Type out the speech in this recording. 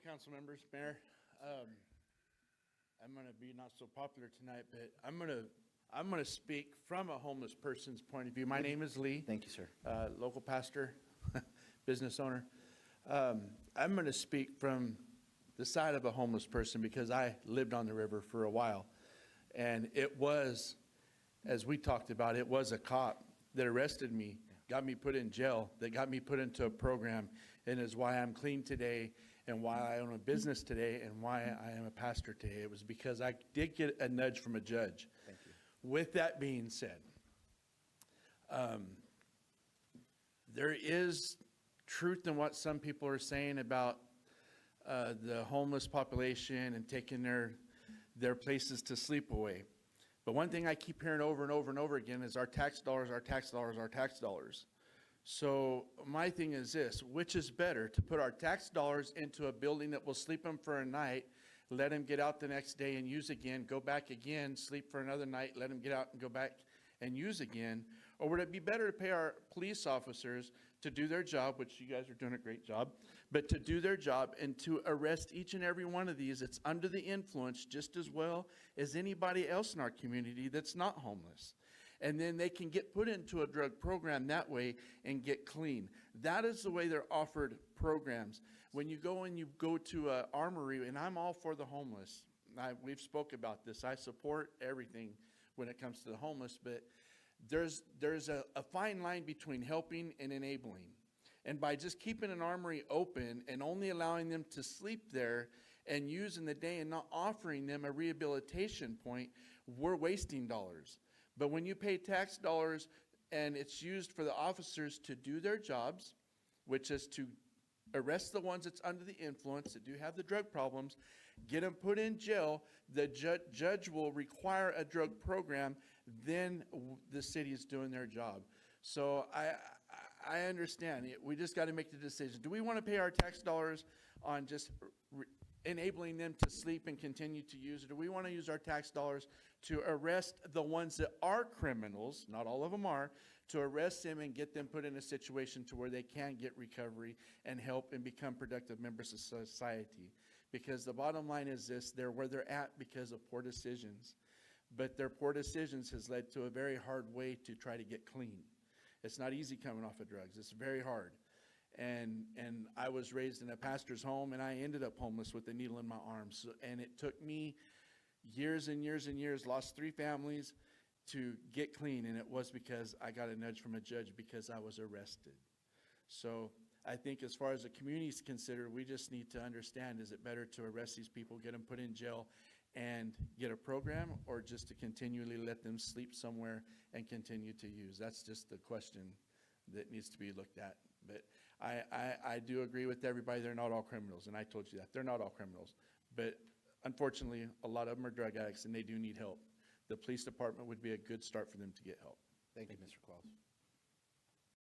council members, Mayor. I'm going to be not so popular tonight, but I'm going to speak from a homeless person's point of view. My name is Lee. Thank you, sir. Local pastor, business owner. I'm going to speak from the side of a homeless person because I lived on the river for a while. And it was, as we talked about, it was a cop that arrested me, got me put in jail, that got me put into a program, and is why I'm clean today and why I own a business today and why I am a pastor today. It was because I did get a nudge from a judge. Thank you. With that being said, there is truth in what some people are saying about the homeless population and taking their places to sleep away. But one thing I keep hearing over and over and over again is our tax dollars, our tax dollars, our tax dollars. So my thing is this: which is better, to put our tax dollars into a building that will sleep them for a night, let them get out the next day and use again, go back again, sleep for another night, let them get out and go back and use again? Or would it be better to pay our police officers to do their job, which you guys are doing a great job, but to do their job and to arrest each and every one of these that's under the influence just as well as anybody else in our community that's not homeless? And then they can get put into a drug program that way and get clean. That is the way they're offered programs. When you go to an armory, and I'm all for the homeless. We've spoke about this. I support everything when it comes to the homeless, but there's a fine line between helping and enabling. And by just keeping an armory open and only allowing them to sleep there and use in the day and not offering them a rehabilitation point, we're wasting dollars. But when you pay tax dollars and it's used for the officers to do their jobs, which is to arrest the ones that's under the influence, that do have the drug problems, get them put in jail, the judge will require a drug program, then the city is doing their job. So I understand. We just got to make the decision. Do we want to pay our tax dollars on just enabling them to sleep and continue to use it? Or do we want to use our tax dollars to arrest the ones that are criminals, not all of them are, to arrest them and get them put in a situation to where they can get recovery and help and become productive members of society? Because the bottom line is this: they're where they're at because of poor decisions. But their poor decisions has led to a very hard way to try to get clean. It's not easy coming off of drugs. It's very hard. And I was raised in a pastor's home, and I ended up homeless with a needle in my arm. And it took me years and years and years, lost 3 families, to get clean. And it was because I got a nudge from a judge because I was arrested. So I think as far as the community is considered, we just need to understand, is it better to arrest these people, get them put in jail, and get a program, or just to continually let them sleep somewhere and continue to use? That's just the question that needs to be looked at. But I do agree with everybody. They're not all criminals, and I told you that. They're not all criminals. But unfortunately, a lot of them are drug addicts, and they do need help. The police department would be a good start for them to get help. Thank you, Mr. Claus.